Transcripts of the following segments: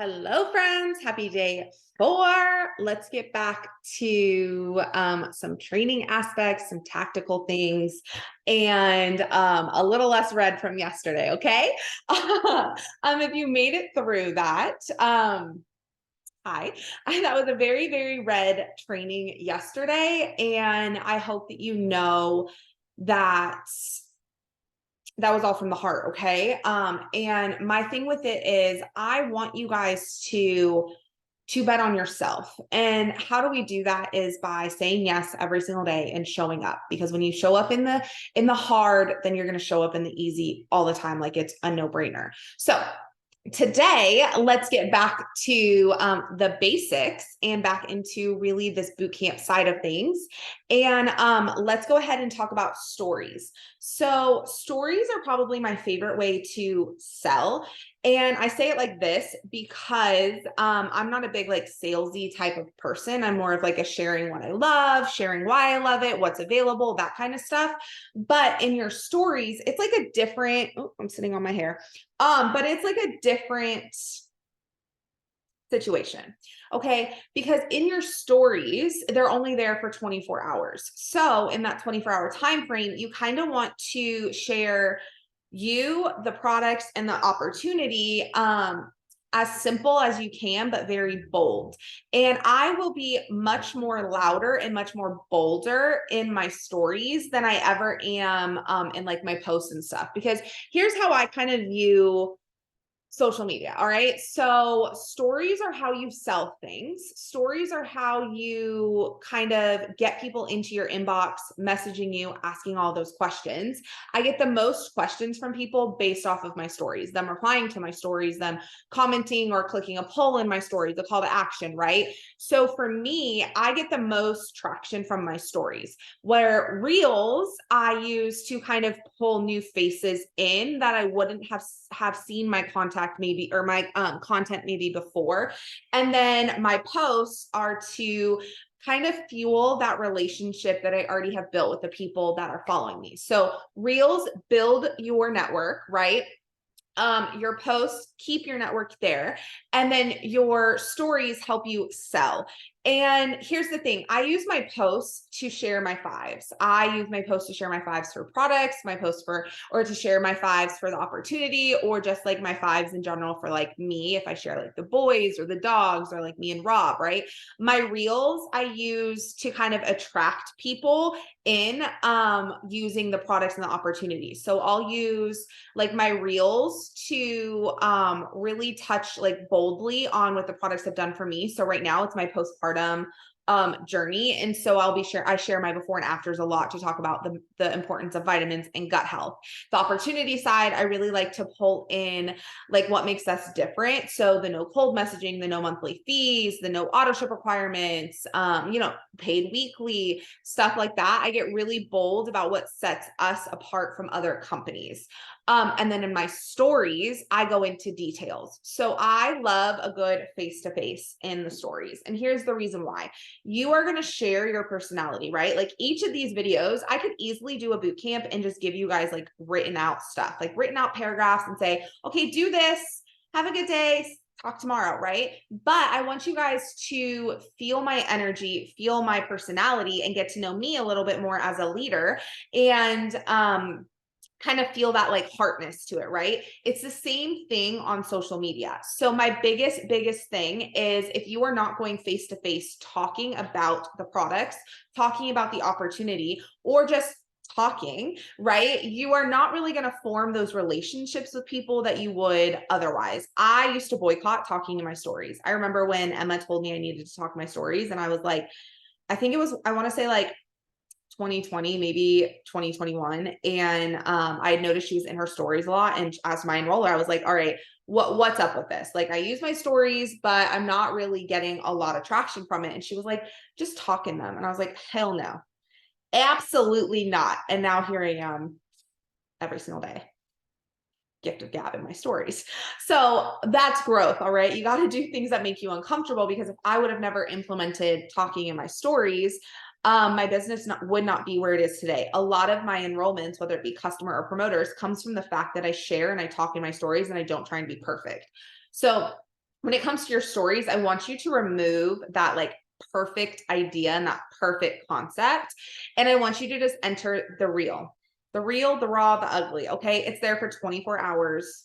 Hello, friends. Happy day 4. Let's get back to some training aspects, some tactical things, and a little less red from yesterday. Okay. If you made it through that, hi. That was a very, very red training yesterday. And I hope that you know that that was all from the heart. Okay. And my thing with it is I want you guys to bet on yourself. And how do we do that is by saying yes every single day and showing up. Because when you show up in the hard, then you're going to show up in the easy all the time, like it's a no-brainer. So today, let's get back to the basics and back into really this boot camp side of things. And let's go ahead and talk about stories. So stories are probably my favorite way to sell. And I say it like this because I'm not a big like salesy type of person. I'm more of like a sharing what I love, sharing why I love it, what's available, that kind of stuff. But in your stories, it's like a different, oh, I'm sitting on my hair. But it's like a different situation. Okay. Because in your stories, they're only there for 24 hours. So in that 24-hour time frame, you kind of want to share you, the products, and the opportunity as simple as you can, but very bold. And I will be much more louder and much more bolder in my stories than I ever am in like my posts and stuff. Because here's how I kind of view social media. All right. So stories are how you sell things. Stories are how you kind of get people into your inbox, messaging you, asking all those questions. I get the most questions from people based off of my stories, them replying to my stories, them commenting or clicking a poll in my stories, the call to action, right? So for me, I get the most traction from my stories, where reels I use to kind of pull new faces in that I wouldn't have seen my contact maybe or my content maybe before. And then my posts are to kind of fuel that relationship that I already have built with the people that are following me. So reels build your network, right? Your posts keep your network there, and then your stories help you sell. And here's the thing, I use my posts to share my fives. I use my posts to share my fives for products, my posts for, or to share my fives for the opportunity, or just like my fives in general for like me, if I share like the boys or the dogs or like me and Rob, right? My reels I use to kind of attract people in using the products and the opportunities. So I'll use like my reels to really touch like boldly on what the products have done for me. So right now it's my postpartum journey. And so I share my before and afters a lot to talk about the importance of vitamins and gut health. The opportunity side, I really like to pull in like what makes us different. So the no cold messaging, the no monthly fees, the no auto ship requirements, paid weekly, stuff like that. I get really bold about what sets us apart from other companies. And then in my stories, I go into details. So I love a good face-to-face in the stories. And here's the reason why. You are going to share your personality, right? Like each of these videos, I could easily do a boot camp and just give you guys like written out stuff, like written out paragraphs and say, okay, do this, have a good day, talk tomorrow, right? But I want you guys to feel my energy, feel my personality, and get to know me a little bit more as a leader. And kind of feel that like heartness to it, right? It's the same thing on social media. So my biggest thing is if you are not going face to face talking about the products, talking about the opportunity, or just talking, right? You are not really going to form those relationships with people that you would otherwise. I used to boycott talking in my stories. I remember when Emma told me I needed to talk my stories, and I was like, I think it was, I want to say like 2020, maybe 2021. And I had noticed she was in her stories a lot. And as my enroller, I was like, all right, what's up with this? Like I use my stories, but I'm not really getting a lot of traction from it. And she was like, just talk in them. And I was like, hell no, absolutely not. And now here I am every single day. Gift of gab in my stories. So that's growth. All right. You got to do things that make you uncomfortable, because if I would have never implemented talking in my stories, my business would not be where it is today. A lot of my enrollments, whether it be customer or promoters, comes from the fact that I share and I talk in my stories and I don't try and be perfect. So when it comes to your stories, I want you to remove that like perfect idea and that perfect concept. And I want you to just enter the real, the raw, the ugly. Okay. It's there for 24 hours.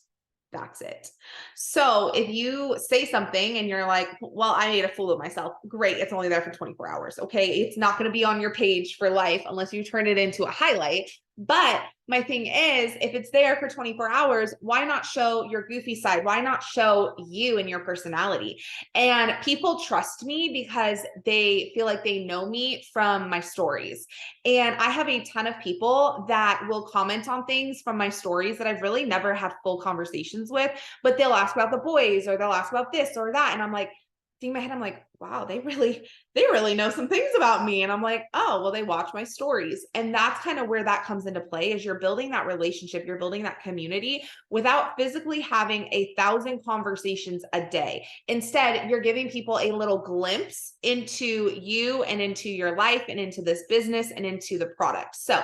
That's it. So if you say something and you're like, well, I made a fool of myself, great. It's only there for 24 hours. Okay. It's not going to be on your page for life unless you turn it into a highlight. But my thing is, if it's there for 24 hours, why not show your goofy side? Why not show you and your personality? And people trust me because they feel like they know me from my stories. And I have a ton of people that will comment on things from my stories that I've really never had full conversations with, but they'll ask about the boys or they'll ask about this or that. And I'm like, in my head, I'm like, wow, they really know some things about me. And I'm like, oh, well, they watch my stories. And that's kind of where that comes into play is you're building that relationship, you're building that community without physically having 1,000 conversations a day. Instead, you're giving people a little glimpse into you and into your life and into this business and into the product. So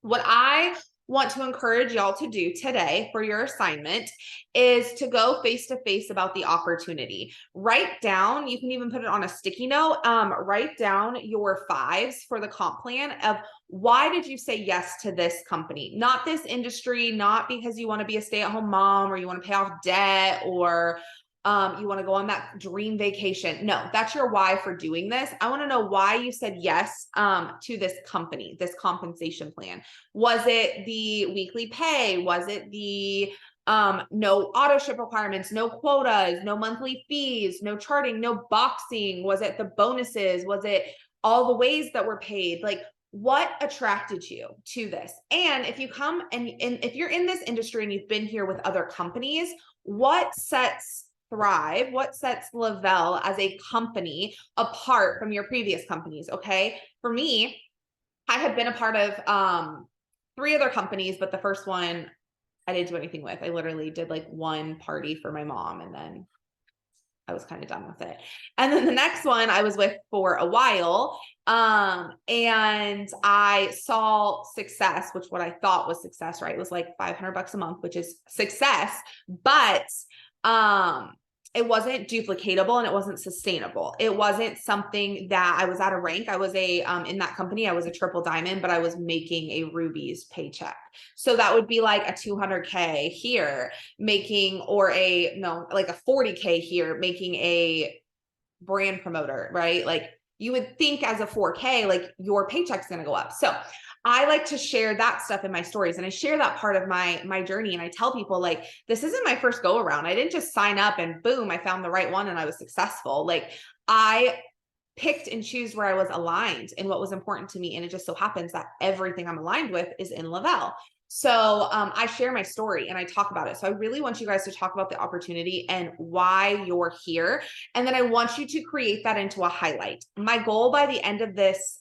what I want to encourage y'all to do today for your assignment is to go face to face about the opportunity. Write down, you can even put it on a sticky note, write down your fives for the comp plan of why did you say yes to this company? Not this industry, not because you want to be a stay-at-home mom or you want to pay off debt or you want to go on that dream vacation. No, that's your why for doing this. I want to know why you said yes to this company, this compensation plan. Was it the weekly pay? Was it the no auto ship requirements, no quotas, no monthly fees, no charting, no boxing? Was it the bonuses? Was it all the ways that were paid? Like, what attracted you to this? And if you come and if you're in this industry and you've been here with other companies, what sets Thrive, what sets Le-Vel as a company apart from your previous companies? Okay. For me, I had been a part of 3 other companies, but the first one I didn't do anything with. I literally did like one party for my mom and then I was kind of done with it. And then the next one I was with for a while. And I saw success, which what I thought was success, right? It was like $500 a month, which is success, but it wasn't duplicatable and it wasn't sustainable. It wasn't something that I was at a rank. I was in that company, I was a triple diamond, but I was making a Ruby's paycheck. So that would be like a 200K here making, or like a 40K here making a brand promoter, right? Like you would think as a 4K, like your paycheck's going to go up. So I like to share that stuff in my stories and I share that part of my journey. And I tell people like, this isn't my first go around. I didn't just sign up and boom, I found the right one and I was successful. Like I picked and choose where I was aligned and what was important to me. And it just so happens that everything I'm aligned with is in Le-Vel. So I share my story and I talk about it. So I really want you guys to talk about the opportunity and why you're here. And then I want you to create that into a highlight. My goal by the end of this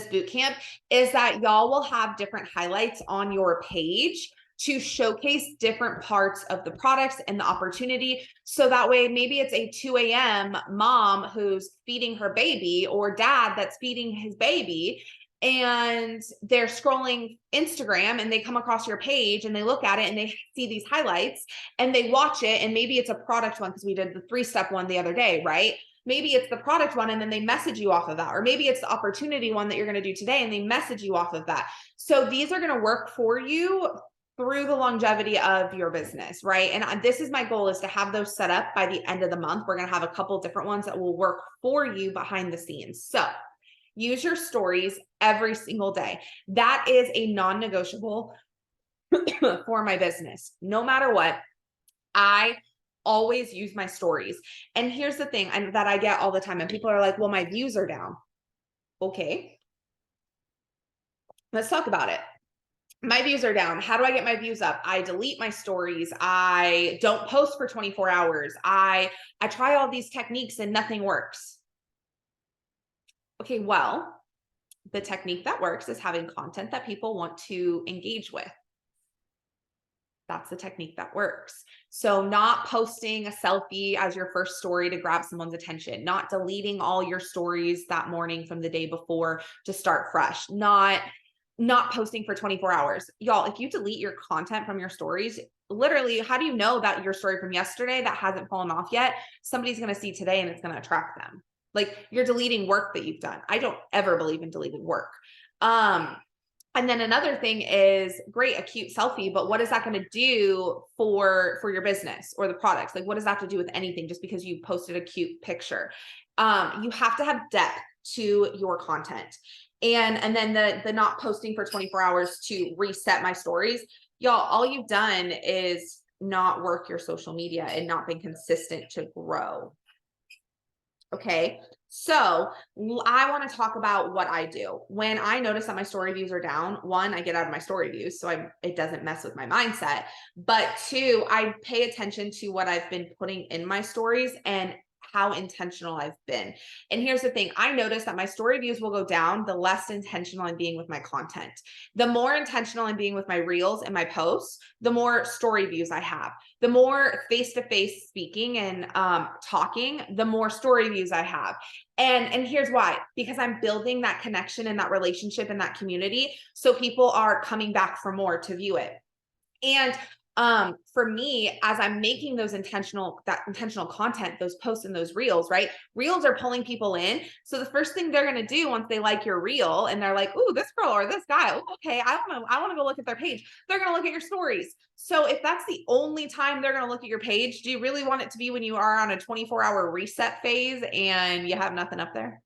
boot camp is that y'all will have different highlights on your page to showcase different parts of the products and the opportunity. So that way, maybe it's a 2 a.m. mom who's feeding her baby or dad that's feeding his baby, and they're scrolling Instagram and they come across your page and they look at it and they see these highlights and they watch it. And maybe it's a product one because we did the 3-step one the other day, right? Maybe it's the product one and then they message you off of that. Or maybe it's the opportunity one that you're going to do today and they message you off of that. So these are going to work for you through the longevity of your business, right? And this is my goal, is to have those set up by the end of the month. We're going to have a couple different ones that will work for you behind the scenes. So use your stories every single day. That is a non-negotiable for my business. No matter what, I always use my stories. And here's the thing that I get all the time. And people are like, well, my views are down. Okay. Let's talk about it. My views are down. How do I get my views up? I delete my stories. I don't post for 24 hours. I try all these techniques and nothing works. Okay, well, the technique that works is having content that people want to engage with. That's the technique that works. So not posting a selfie as your first story to grab someone's attention, not deleting all your stories that morning from the day before to start fresh, not posting for 24 hours. Y'all, if you delete your content from your stories, literally, how do you know that your story from yesterday that hasn't fallen off yet, somebody's going to see today and it's going to attract them? Like, you're deleting work that you've done. I don't ever believe in deleting work. And then another thing is, great, a cute selfie, but what is that going to do for your business or the products? Like, what does that have to do with anything just because you posted a cute picture? You have to have depth to your content. And then the not posting for 24 hours to reset my stories. Y'all, all you've done is not work your social media and not been consistent to grow. Okay. So I want to talk about what I do when I notice that my story views are down. One, I get out of my story views, so it doesn't mess with my mindset. But two, I pay attention to what I've been putting in my stories and how intentional I've been. And here's the thing, I notice that my story views will go down the less intentional I'm being with my content. The more intentional I'm being with my reels and my posts, the more story views I have. The more face-to-face speaking and talking, the more story views I have. And here's why, because I'm building that connection and that relationship and that community. So people are coming back for more to view it. And for me, as I'm making that intentional content, those posts and those reels, right? Reels are pulling people in. So the first thing they're going to do once they like your reel and they're like, ooh, this girl or this guy, ooh, okay, I want to go look at their page. They're going to look at your stories. So if that's the only time they're going to look at your page, do you really want it to be when you are on a 24-hour reset phase and you have nothing up there?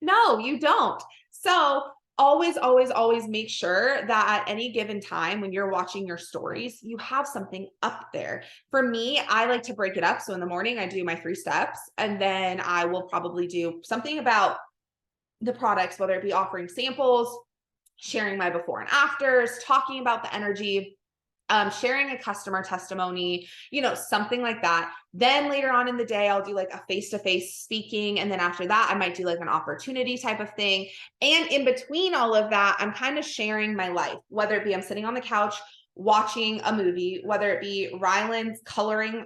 No, you don't. So always make sure that at any given time when you're watching your stories, you have something up there. For me, I like to break it up. So in the morning, I do my 3 steps, and then I will probably do something about the products, whether it be offering samples, sharing my before and afters, talking about the energy, sharing a customer testimony, something like that. Then later on in the day, I'll do like a face-to-face speaking. And then after that, I might do like an opportunity type of thing. And in between all of that, I'm kind of sharing my life, whether it be I'm sitting on the couch watching a movie, whether it be Ryland's coloring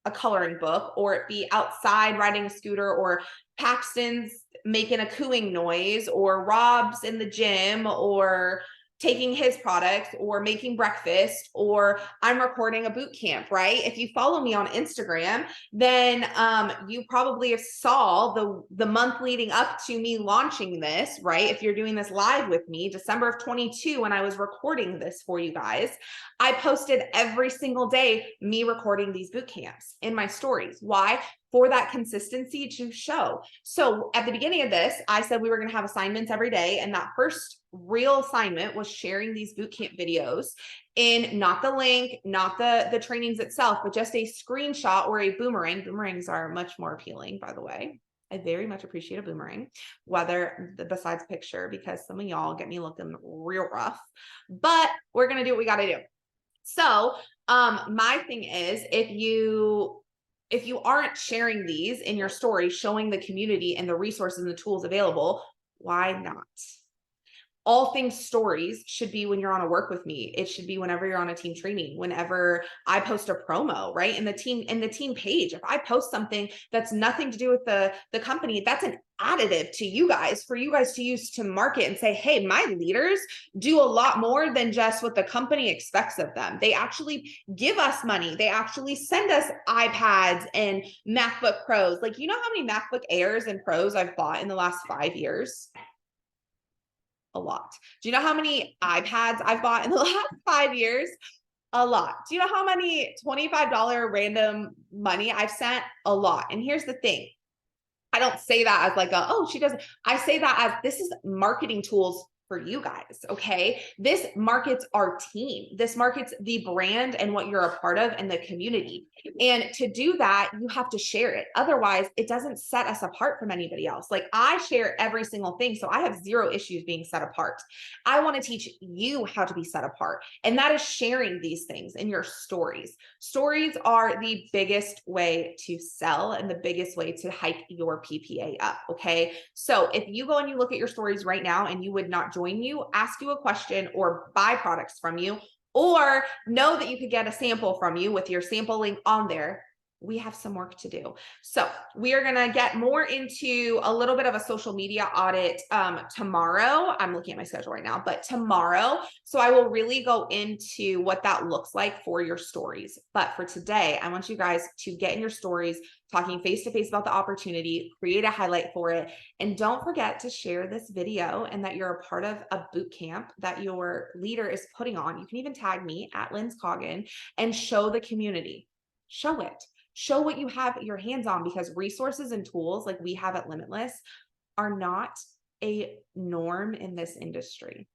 a coloring book, or it be outside riding a scooter, or Paxton's making a cooing noise, or Rob's in the gym, or taking his products, or making breakfast, or I'm recording a boot camp, right? If you follow me on Instagram, then you probably saw the month leading up to me launching this, right? If you're doing this live with me, December of 22, when I was recording this for you guys, I posted every single day me recording these boot camps in my stories. Why? For that consistency to show. So at the beginning of this, I said we were going to have assignments every day. And that first real assignment was sharing these bootcamp videos in not the link, not the trainings itself, but just a screenshot or a boomerang. Boomerangs are much more appealing, by the way. I very much appreciate a boomerang, whether besides picture, because some of y'all get me looking real rough, but we're going to do what we got to do. So my thing is, if you aren't sharing these in your story, showing the community and the resources and the tools available, why not? All things stories should be when you're on a work with me. It should be whenever you're on a team training, whenever I post a promo, right? In the team page, if I post something that's nothing to do with the company, that's an additive to you guys, for you guys to use to market and say, hey, my leaders do a lot more than just what the company expects of them. They actually give us money. They actually send us iPads and MacBook Pros. Like, you know how many MacBook Airs and Pros I've bought in the last 5 years? A lot. Do you know how many iPads I've bought in the last 5 years? A lot. Do you know how many $25 random money I've sent? A lot. And here's the thing. I don't say that as like she doesn't. I say that as this is marketing tools for you guys. Okay. This markets our team. This markets the brand and what you're a part of and the community. And to do that, you have to share it. Otherwise, it doesn't set us apart from anybody else. Like, I share every single thing. So I have zero issues being set apart. I want to teach you how to be set apart. And that is sharing these things in your stories. Stories are the biggest way to sell and the biggest way to hike your PPA up. Okay. So if you go and you look at your stories right now and you would not join you, ask you a question, or buy products from you, or know that you could get a sample from you with your sample link on there, we have some work to do. So we are going to get more into a little bit of a social media audit tomorrow. I'm looking at my schedule right now, but tomorrow. So I will really go into what that looks like for your stories. But for today, I want you guys to get in your stories, talking face to face about the opportunity, create a highlight for it. And don't forget to share this video and that you're a part of a boot camp that your leader is putting on. You can even tag me at Linz Coggin and show the community. Show it. Show what you have your hands on, because resources and tools like we have at Limitless are not a norm in this industry.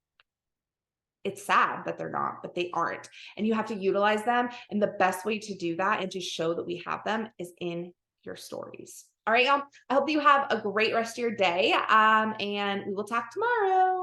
It's sad that they're not, but they aren't. And you have to utilize them. And the best way to do that and to show that we have them is in your stories. All right, y'all. I hope you have a great rest of your day. And we will talk tomorrow.